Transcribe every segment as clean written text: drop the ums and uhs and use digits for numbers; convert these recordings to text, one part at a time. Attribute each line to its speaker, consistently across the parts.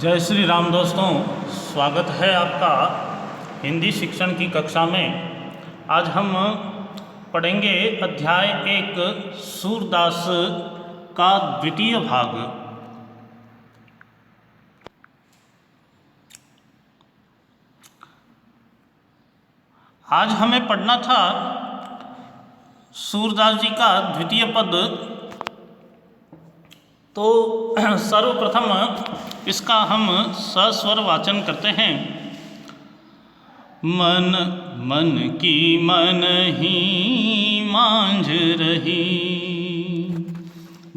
Speaker 1: जय श्री राम दोस्तों, स्वागत है आपका हिंदी शिक्षण की कक्षा में। आज हम पढ़ेंगे अध्याय 1 सूरदास का द्वितीय भाग। आज हमें पढ़ना था सूरदास जी का द्वितीय पद। तो सर्वप्रथम इसका हम सस्वर वाचन करते हैं। मन मन की मन ही मांझ रही,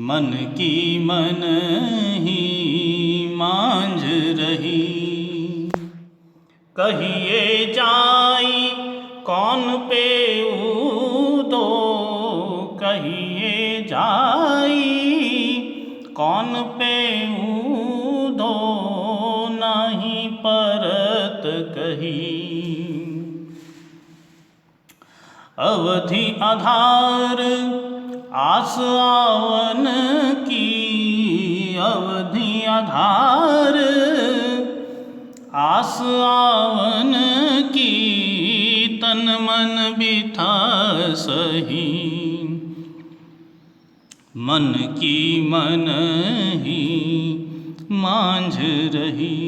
Speaker 1: मन की मन ही मांझ रही। कहिए जाई कौन पेऊ दो, कहिए जाई कौन पेऊ दो, नहीं परत कही। अवधि आधार आस आवन की, अवधि आधार आस आवन की, तन मन बिथा सही। मन की मन ही मांझ रही।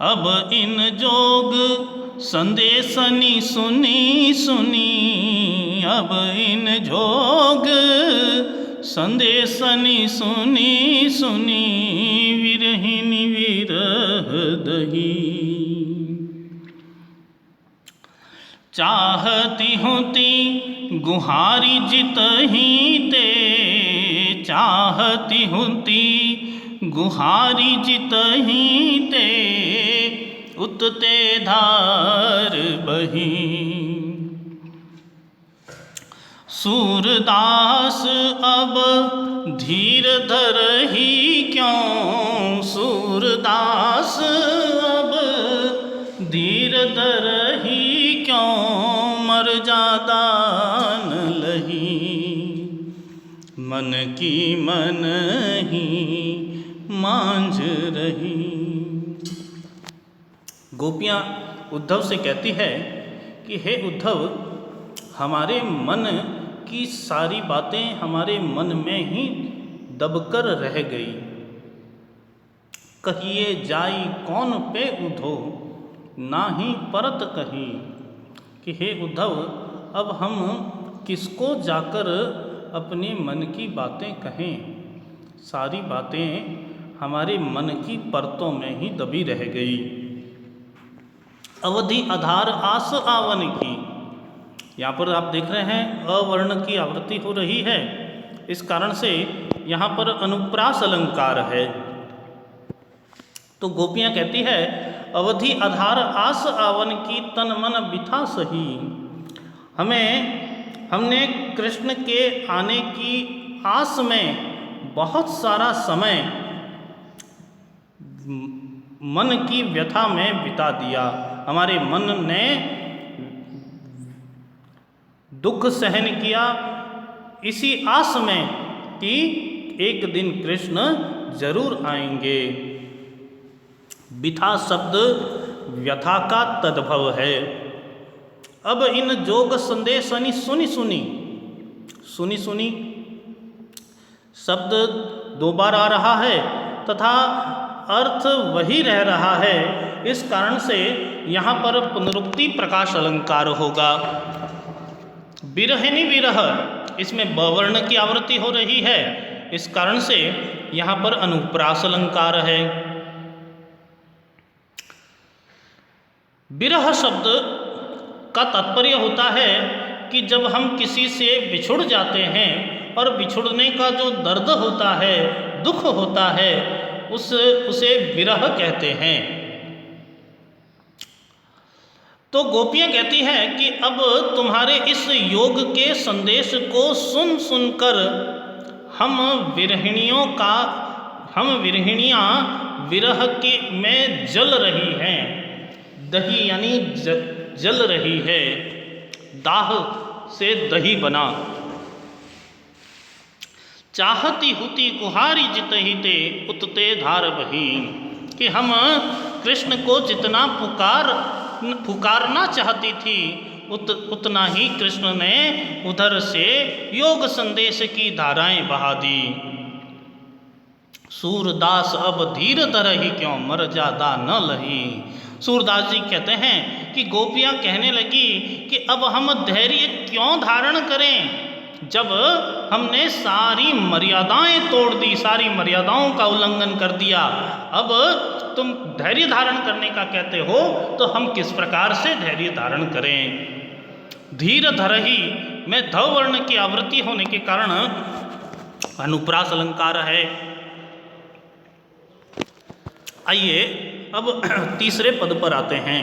Speaker 1: अब इन जोग संदेशनी सुनी सुनी, अब इन जोग संदेशनी सुनी सुनी, विरहिनी विरह दही। चाहती होती गुहारी जितही ते, चाहती होती गुहारी जितही ते, उतते धार बही। सूरदास अब धीर धरही क्यों, सूरदास अब धीर धरही क्यों, मर्यादा न लही। मन की मन ही मांझ रही। गोपियाँ उद्धव से कहती है कि हे उद्धव, हमारे मन की सारी बातें हमारे मन में ही दबकर रह गई। कहिए जाई कौन पे उधो, ना ही परत कही। कि हे उद्धव, अब हम किसको जाकर अपने मन की बातें कहें। सारी बातें हमारे मन की परतों में ही दबी रह गई। अवधि आधार आस आवन की, यहाँ पर आप देख रहे हैं अवर्ण की आवृत्ति हो रही है। इस कारण से यहाँ पर अनुप्रास अलंकार है। तो गोपियाँ कहती है अवधि आधार आस आवन की, तन मन बिथा सही। हमने कृष्ण के आने की आस में बहुत सारा समय मन की व्यथा में बिता दिया। हमारे मन ने दुख सहन किया इसी आस में कि एक दिन कृष्ण जरूर आएंगे। बिथा शब्द व्यथा का तद्भव है। अब इन जोग संदेशनी सुनी सुनी, सुनी सुनी शब्द दो बार आ रहा है तथा अर्थ वही रह रहा है। इस कारण से यहाँ पर पुनरुक्ति प्रकाश अलंकार होगा। विरहिनी विरह, इसमें बवर्ण की आवृत्ति हो रही है। इस कारण से यहाँ पर अनुप्रास अलंकार है। विरह शब्द का तात्पर्य होता है कि जब हम किसी से बिछुड़ जाते हैं और बिछुड़ने का जो दर्द होता है, दुख होता है, उसे विरह कहते हैं। तो गोपियाँ कहती हैं कि अब तुम्हारे इस योग के संदेश को सुन सुनकर हम विरहिणियाँ विरह के में जल रही हैं। दही यानी जल रही है, दाह से दही बना। चाहती हुती कुहारी जित ही ते उतते धार बही, कि हम कृष्ण को जितना पुकारना चाहती थी उतना ही कृष्ण ने उधर से योग संदेश की धाराएं बहा दी। सूरदास अब धीर धरहि क्यों मर जादा न लही। सूरदास जी कहते हैं कि गोपियाँ कहने लगी कि अब हम धैर्य क्यों धारण करें, जब हमने सारी मर्यादाएं तोड़ दी, सारी मर्यादाओं का उल्लंघन कर दिया, अब तुम धैर्य धारण करने का कहते हो तो हम किस प्रकार से धैर्य धारण करें। धीर धरहि में ध वर्ण की आवृत्ति होने के कारण अनुप्रास अलंकार है। आइए अब तीसरे पद पर आते हैं।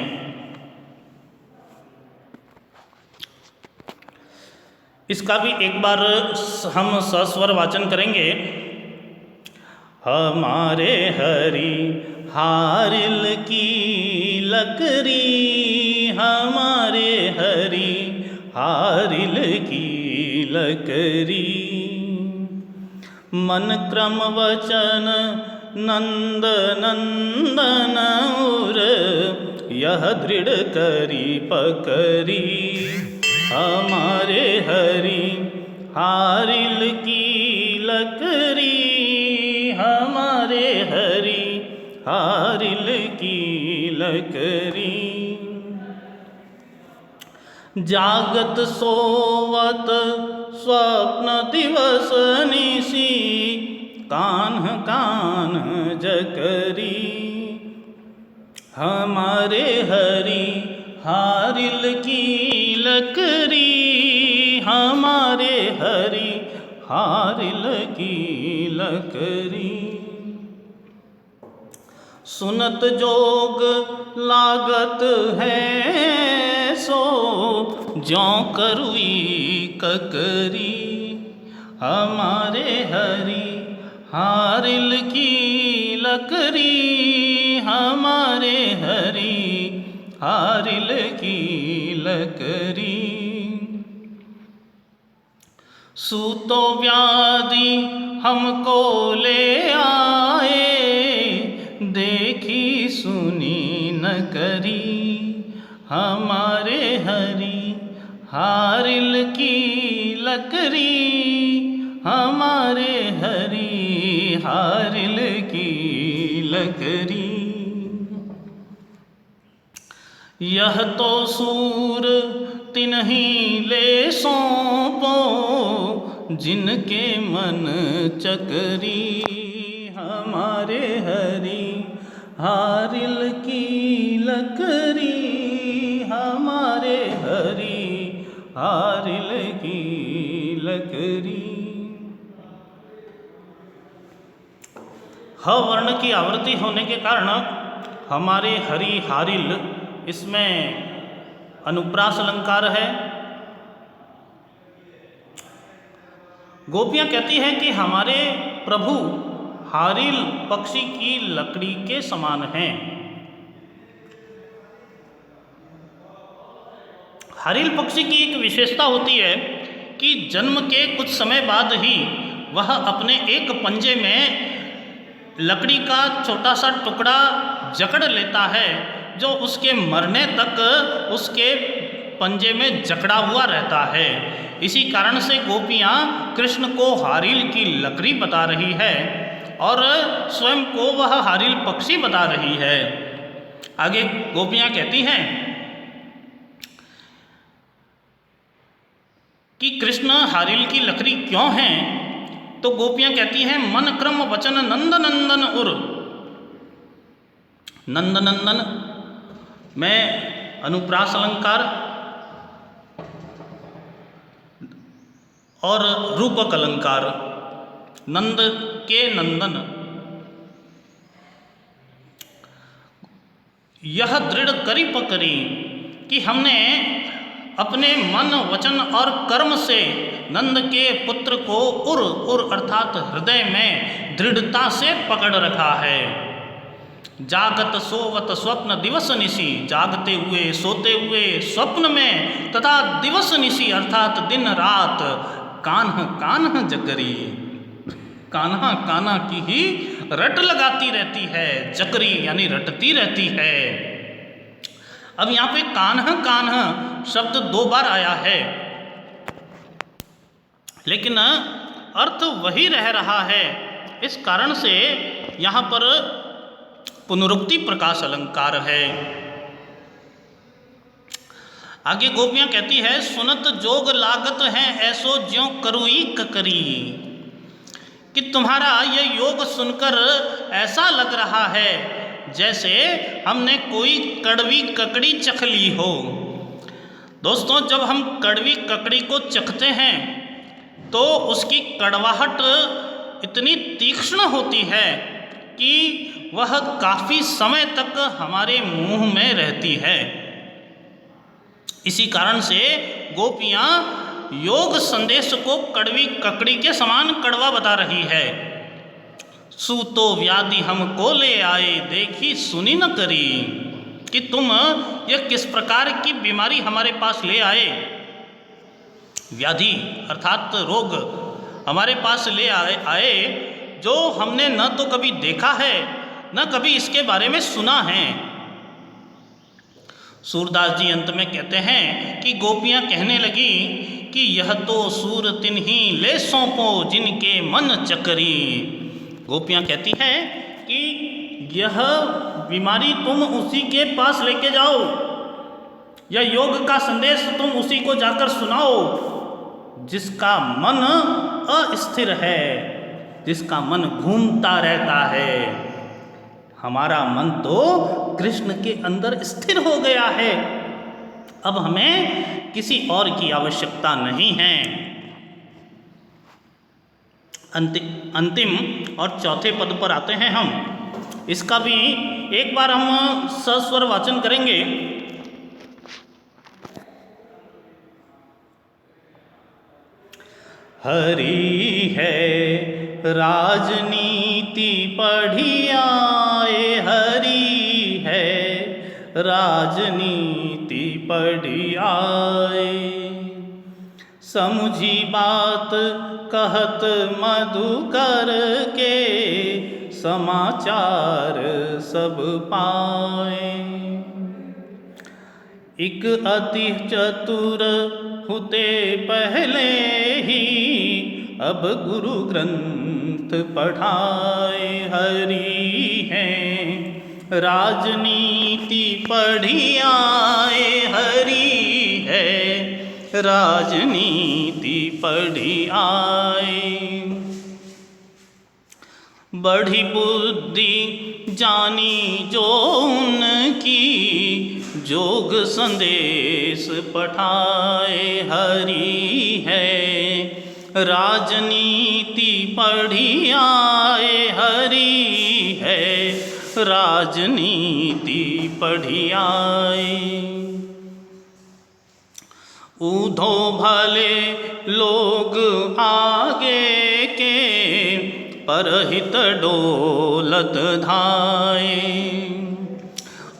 Speaker 1: इसका भी एक बार हम सस्वर वाचन करेंगे। हमारे हरि हारिल की लकड़ी, हमारे हरि हारिल की लकड़ी, मन क्रम वचन नंद नंदन उर, यह दृढ़ करी पकड़ी, हमारे हरि हारिल की लकड़ी, हमारे हरि हारिल की लकड़ी। जागत सोवत स्वप्न दिवस निशी, कान्ह कान्ह जकरी, हमारे हरि हारिल की लकड़ी, हमारे हरि हारिल की लकड़ी। सुनत जोग लागत है सो ज्यों करुई ककरी, हमारे हरि हारिल की लकड़ी, हमारे हरि हारिल की लकड़ी। सूतो व्याधि हमको ले आए, देखी सुनी न करी, हमारे हरि हारिल की लकड़ी, हमारे हरि हारिल की लकड़ी। यह तो सूर तिन्हीं ले सौंपो, जिनके मन चकरी, हमारे हरि हारिल की लकड़ी, हमारे हरि हारिल की लकड़ी। ह वर्ण की आवृत्ति होने के कारण हमारे हरि हारिल, इसमें अनुप्रास अलंकार है। गोपियाँ कहती हैं कि हमारे प्रभु हारिल पक्षी की लकड़ी के समान हैं। हारिल पक्षी की एक विशेषता होती है कि जन्म के कुछ समय बाद ही वह अपने एक पंजे में लकड़ी का छोटा सा टुकड़ा जकड़ लेता है, जो उसके मरने तक उसके पंजे में जकड़ा हुआ रहता है। इसी कारण से गोपियाँ कृष्ण को हारिल की लकड़ी बता रही है और स्वयं को वह हारिल पक्षी बता रही है। आगे गोपियाँ कहती हैं कि कृष्ण हारिल की लकड़ी क्यों हैं, तो गोपियाँ कहती हैं मन क्रम वचन नंद नंदन उर। नंद नंदन में अनुप्रास अलंकार और रूपक अलंकार। नंद के नंदन, यह दृढ़ करी पकड़ी, कि हमने अपने मन वचन और कर्म से नंद के पुत्र को उर अर्थात हृदय में दृढ़ता से पकड़ रखा है। जागत सोवत स्वप्न दिवस निशी, जागते हुए सोते हुए स्वप्न में तथा दिवस निशी अर्थात दिन रात कान्ह कान्ह जकरी, कान्हा कान्हा की ही रट लगाती रहती है, चक्री यानी रटती रहती है। अब यहाँ पे कान्हा कान्हा शब्द 2 बार आया है, लेकिन अर्थ वही रह रहा है। इस कारण से यहाँ पर पुनरुक्ति प्रकाश अलंकार है। आगे गोपियाँ कहती है, सुनत जोग लागत है ऐसो ज्यों करुई ककरी, कि तुम्हारा ये योग सुनकर ऐसा लग रहा है जैसे हमने कोई कड़वी ककड़ी चख ली हो। दोस्तों, जब हम कड़वी ककड़ी को चखते हैं तो उसकी कड़वाहट इतनी तीक्ष्ण होती है कि वह काफ़ी समय तक हमारे मुंह में रहती है। इसी कारण से गोपियाँ योग संदेश को कड़वी ककड़ी के समान कड़वा बता रही है। सूतो व्याधि हमको ले आए देखी सुनी न करी, कि तुम यह किस प्रकार की बीमारी हमारे पास ले आए। व्याधि अर्थात रोग हमारे पास ले आए जो हमने न तो कभी देखा है न कभी इसके बारे में सुना है। सूरदास जी अंत में कहते हैं कि गोपियाँ कहने लगी कि यह तो सूर तिन्ही ले सौंपो जिनके मन चकरी। गोपियाँ कहती है कि यह बीमारी तुम उसी के पास लेके जाओ, यह योग का संदेश तुम उसी को जाकर सुनाओ जिसका मन अस्थिर है, जिसका मन घूमता रहता है। हमारा मन तो कृष्ण के अंदर स्थिर हो गया है, अब हमें किसी और की आवश्यकता नहीं है। अंतिम और चौथे पद पर आते हैं हम। इसका भी एक बार हम सस्वर वाचन करेंगे। हरि है राजनीति पढ़ी आए, हरि है राजनीति पढ़ी आए, समुझी बात कहत मधुकर के, समाचार सब पाए। इक अति चतुर हुते पहले ही, अब गुरु ग्रंथ पढ़ाए। हरि है राजनीति पढ़ी आए, हरि है राजनीति पढ़ी आए। बड़ी बुद्धि जानी जो उनकी, जोग संदेश पठाए। हरि है राजनीति पढ़ी आए, हरि है राजनीति पढ़ी आए। ऊधो भले लोग आगे के, परहित डोलत धाए।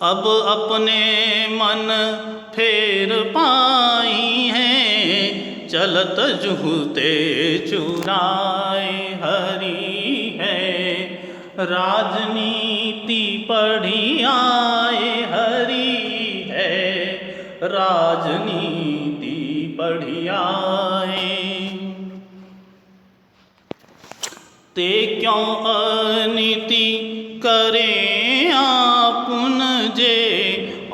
Speaker 1: अब अपने मन फेर पाई हैं, चलत जुहते चुराए। हरि है राजनीति पढ़ी आए, हरि है राजनीति पढ़ी आए। ते क्यों अनीति करें आपुन जे,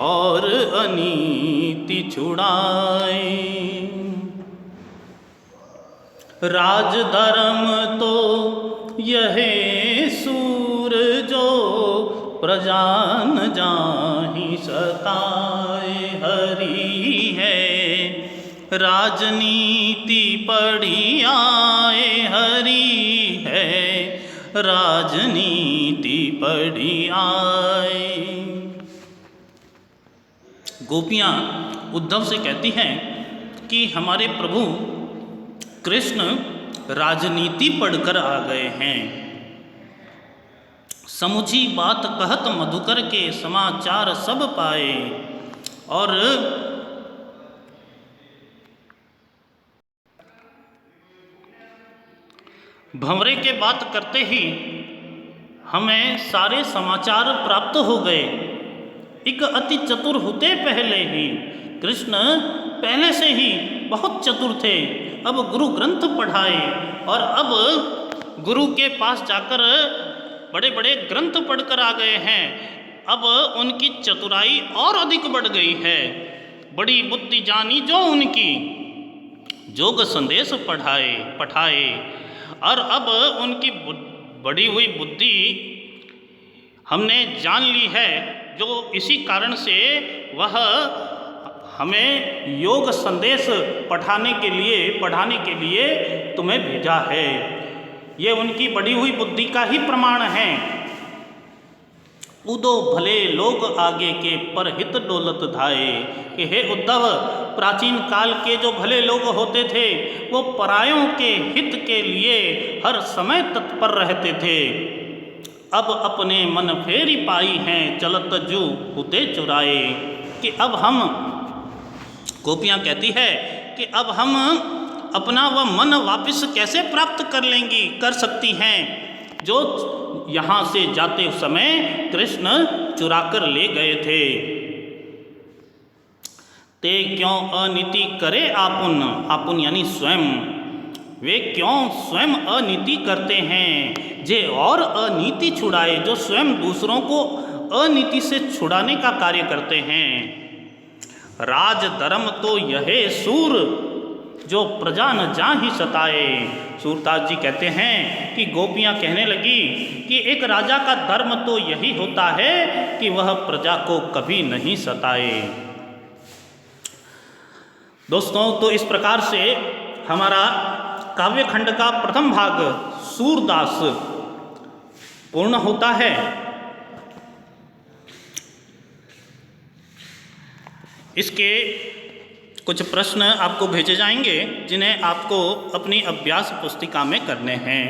Speaker 1: और अनीति छुड़ाए। राज धर्म तो यह सूर जो, प्रजा न जाहि सताए। हरि है राजनीति पढ़ी आए, हरि है राजनीति पढ़ी आए। गोपियाँ उद्धव से कहती हैं कि हमारे प्रभु कृष्ण राजनीति पढ़कर आ गए हैं। समुझी बात कहत मधुकर के, समाचार सब पाए। और भंवरे के बात करते ही हमें सारे समाचार प्राप्त हो गए। एक अति चतुर होते पहले ही, कृष्ण पहले से ही बहुत चतुर थे। अब गुरु ग्रंथ पढ़ाए और अब गुरु के पास जाकर बड़े बड़े ग्रंथ पढ़कर आ गए हैं। अब उनकी चतुराई और अधिक बढ़ गई है। बड़ी बुद्धि जानी जो उनकी, जोग संदेश पठाए और अब उनकी बढ़ी हुई बुद्धि हमने जान ली है, जो इसी कारण से वह हमें योग संदेश पढ़ाने के लिए तुम्हें भेजा है। ये उनकी बढ़ी हुई बुद्धि का ही प्रमाण है। उदो भले लोग आगे के पर हित डोलत धाए, कि हे उद्धव, प्राचीन काल के जो भले लोग होते थे वो परायों के हित के लिए हर समय तत्पर रहते थे। अब अपने मन फेरी पाई हैं, चलत जू हुते चुराए, कि अब हम, गोपियाँ कहती है कि अब हम अपना वह मन वापस कैसे प्राप्त कर सकती हैं जो यहाँ से जाते समय कृष्ण चुरा कर ले गए थे। ते क्यों अनीति करे आपुन यानी स्वयं, वे क्यों स्वयं अनीति करते हैं, जे और अनीति छुड़ाए, जो स्वयं दूसरों को अनीति से छुड़ाने का कार्य करते हैं। राज धर्म तो यह सूर, जो प्रजा न जाहि सताए। सूरदास जी कहते हैं कि गोपियाँ कहने लगी कि एक राजा का धर्म तो यही होता है कि वह प्रजा को कभी नहीं सताए। दोस्तों, तो इस प्रकार से हमारा काव्यखंड का प्रथम भाग सूरदास पूर्ण होता है। इसके कुछ प्रश्न आपको भेजे जाएंगे जिन्हें आपको अपनी अभ्यास पुस्तिका में करने हैं।